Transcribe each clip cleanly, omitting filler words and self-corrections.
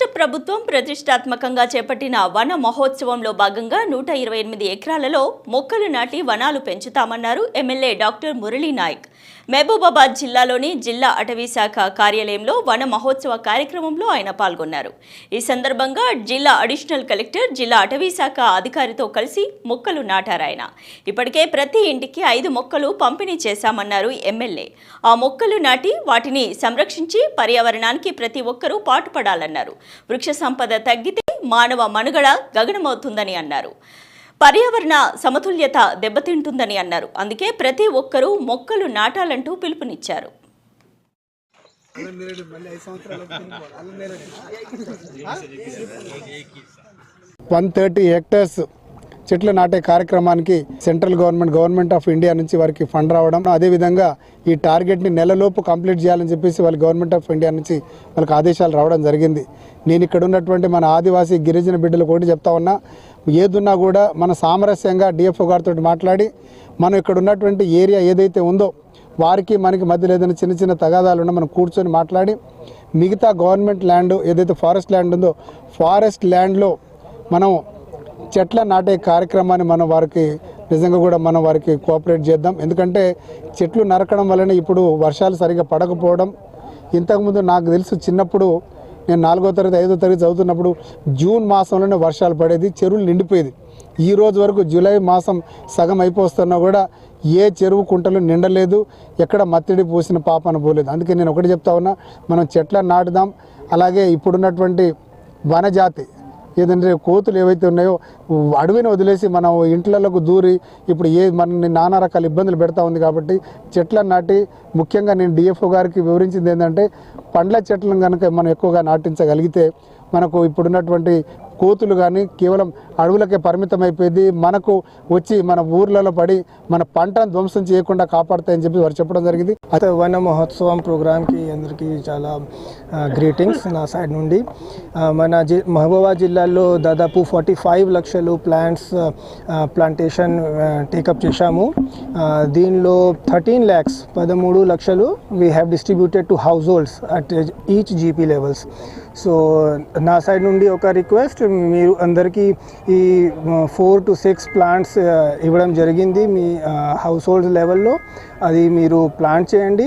రాష్ట్ర ప్రభుత్వం ప్రతిష్టాత్మకంగా చేపట్టిన వన మహోత్సవంలో భాగంగా 128 ఎకరాలలో మొక్కలు నాటి వనాలు పెంచుతామన్నారు ఎమ్మెల్యే డాక్టర్ మురళీ నాయక్. మహబూబాబాద్ జిల్లాలోని జిల్లా అటవీ శాఖ కార్యాలయంలో వన మహోత్సవ కార్యక్రమంలో ఆయన పాల్గొన్నారు. ఈ సందర్భంగా జిల్లా అడిషనల్ కలెక్టర్, జిల్లా అటవీ శాఖ అధికారితో కలిసి మొక్కలు నాటారాయన. ఇప్పటికే ప్రతి ఇంటికి 5 మొక్కలు పంపిణీ చేశామన్నారు ఎమ్మెల్యే. ఆ మొక్కలు నాటి వాటిని సంరక్షించి పర్యావరణానికి ప్రతి ఒక్కరూ పాటుపడాలన్నారు. వృక్ష సంపద తగ్గితే మానవ మనుగడ గగనమవుతుందని అన్నారు. పర్యావరణ సమతుల్యత దెబ్బతింటుందని అన్నారు. అందుకే ప్రతి ఒక్కరూ మొక్కలు నాటాలంటూ పిలుపునిచ్చారు. 130 హెక్టర్స్ చెట్లు నాటే కార్యక్రమానికి సెంట్రల్ గవర్నమెంట్ ఆఫ్ ఇండియా నుంచి వారికి ఫండ్ రావడం, అదేవిధంగా ఈ టార్గెట్ని నెలలోపు కంప్లీట్ చేయాలని చెప్పేసి వాళ్ళ గవర్నమెంట్ ఆఫ్ ఇండియా నుంచి వాళ్ళకి ఆదేశాలు రావడం జరిగింది. నేను ఇక్కడ ఉన్నటువంటి మన ఆదివాసీ గిరిజన బిడ్డలకు ఒకటి చెప్తా ఉన్నా, ఏదున్నా కూడా మన సామరస్యంగా డిఎఫ్ఓ గారితో మాట్లాడి మనం ఇక్కడ ఉన్నటువంటి ఏరియా ఏదైతే ఉందో వారికి మనకి మధ్యలో ఏదైనా చిన్న చిన్న తగాదాలు ఉన్నా మనం కూర్చొని మాట్లాడి మిగతా గవర్నమెంట్ ల్యాండ్ ఏదైతే ఫారెస్ట్ ల్యాండ్ ఉందో ఫారెస్ట్ ల్యాండ్లో మనం చెట్ల నాటే కార్యక్రమాన్ని మనం వారికి నిజంగా కూడా మనం వారికి కోఆపరేట్ చేద్దాం. ఎందుకంటే చెట్లు నరకడం వల్లనే ఇప్పుడు వర్షాలు సరిగా పడకపోవడం. ఇంతకుముందు నాకు తెలుసు, చిన్నప్పుడు నేను 4వ తరగతి 5వ తరగతి చదువుతున్నప్పుడు జూన్ మాసంలోనే వర్షాలు పడేది, చెరువులు నిండిపోయేది. ఈ రోజు వరకు జూలై మాసం సగం అయిపోతున్నా కూడా ఏ చెరువు కుంటలు నిండలేదు, ఎక్కడ మత్తిడి పోసిన పాపన పోలేదు. అందుకే నేను ఒకటి చెప్తా ఉన్నా, మనం చెట్లను నాటుదాం. అలాగే ఇప్పుడున్నటువంటి వనజాతి ఏదంటే కోతులు ఏవైతే ఉన్నాయో అడవిని వదిలేసి మనం ఇంట్లలోకి దూరి ఇప్పుడు మనని నానా రకాల ఇబ్బందులు పెడతా ఉంది. కాబట్టి చెట్లను నాటి, ముఖ్యంగా నేను డిఎఫ్ఓ గారికి వివరించింది ఏంటంటే పండ్ల చెట్లను కనుక మనం ఎక్కువగా నాటించగలిగితే మనకు ఇప్పుడున్నటువంటి కోతులు కానీ కేవలం అడవులకే పరిమితం అయిపోయింది, మనకు వచ్చి మన ఊర్లలో పడి మన పంటను ధ్వంసం చేయకుండా కాపాడుతాయని చెప్పి వారు చెప్పడం జరిగింది. అయితే వన మహోత్సవం ప్రోగ్రామ్కి అందరికీ చాలా గ్రీటింగ్స్ నా సైడ్ నుండి. మన మహబూబాబాద్ జిల్లాలో దాదాపు 45 లక్షలు ప్లాంటేషన్ టేకప్ చేశాము. దీనిలో 13 లక్షలు we have distributed to house holds at each GP levels. So నా సైడ్ నుండి ఒక రిక్వెస్ట్, మీరు అందరికీ ఈ 4 to 6 ప్లాంట్స్ ఇవ్వడం జరిగింది మీ హౌస్ హోల్డ్ లెవెల్లో. అది మీరు ప్లాంట్ చేయండి.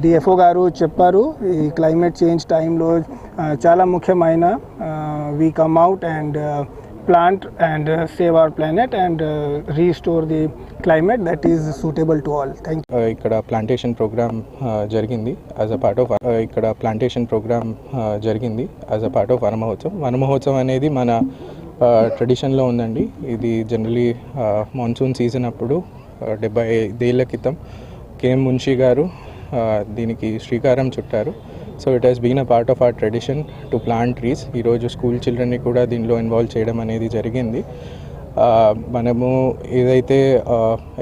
డిఎఫ్ఓ గారు చెప్పారు, ఈ క్లైమేట్ చేంజ్ టైంలో చాలా ముఖ్యమైన we come out and plant and save our planet and restore the climate that is suitable to all. Thank you. ఇక్కడ ప్లాంటేషన్ ప్రోగ్రామ్ జరిగింది యాజ్ అ పార్ట్ ఆఫ్ వన మహోత్సవం. వన మహోత్సవం అనేది మన ట్రెడిషన్లో ఉందండి. ఇది జనరలీ మాన్సూన్ సీజన్ అప్పుడు 75 ఏళ్ల క్రితం కేఎం మున్షి గారు దీనికి శ్రీకారం చుట్టారు. So it has been a part of our tradition to plant trees. ఈరోజు స్కూల్ చిల్డ్రన్ని కూడా దీనిలో ఇన్వాల్వ్ చేయడం అనేది జరిగింది. మనము ఏదైతే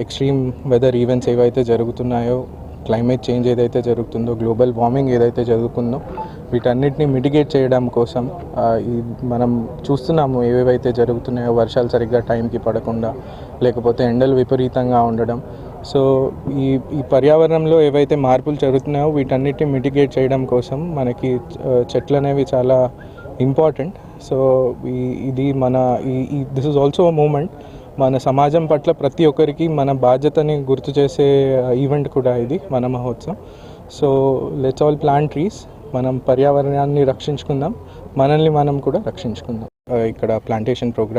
ఎక్స్ట్రీమ్ వెదర్ ఈవెంట్స్ ఏవైతే జరుగుతున్నాయో, క్లైమేట్ చేంజ్ ఏదైతే జరుగుతుందో, గ్లోబల్ వార్మింగ్ ఏదైతే జరుగుతుందో వీటన్నిటిని మిటిగేట్ చేయడం కోసం మనం చూస్తున్నాము ఏవేవైతే జరుగుతున్నాయో, వర్షాలు సరిగ్గా టైంకి పడకుండా, లేకపోతే ఎండలు విపరీతంగా ఉండడం. సో ఈ పర్యావరణంలో ఏవైతే మార్పులు జరుగుతున్నాయో వీటన్నిటిని మిటిగేట్ చేయడం కోసం మనకి చెట్లు అనేవి చాలా ఇంపార్టెంట్. సో ఇది this is also a moment. మన సమాజం పట్ల ప్రతి ఒక్కరికి మన బాధ్యతని గుర్తు చేసే ఈవెంట్ కూడా ఇది వన మహోత్సవం. So let's all plant trees. మనం పర్యావరణాన్ని రక్షించుకుందాం, మనల్ని మనం కూడా రక్షించుకుందాం. ఇక్కడ ప్లాంటేషన్ ప్రోగ్రామ్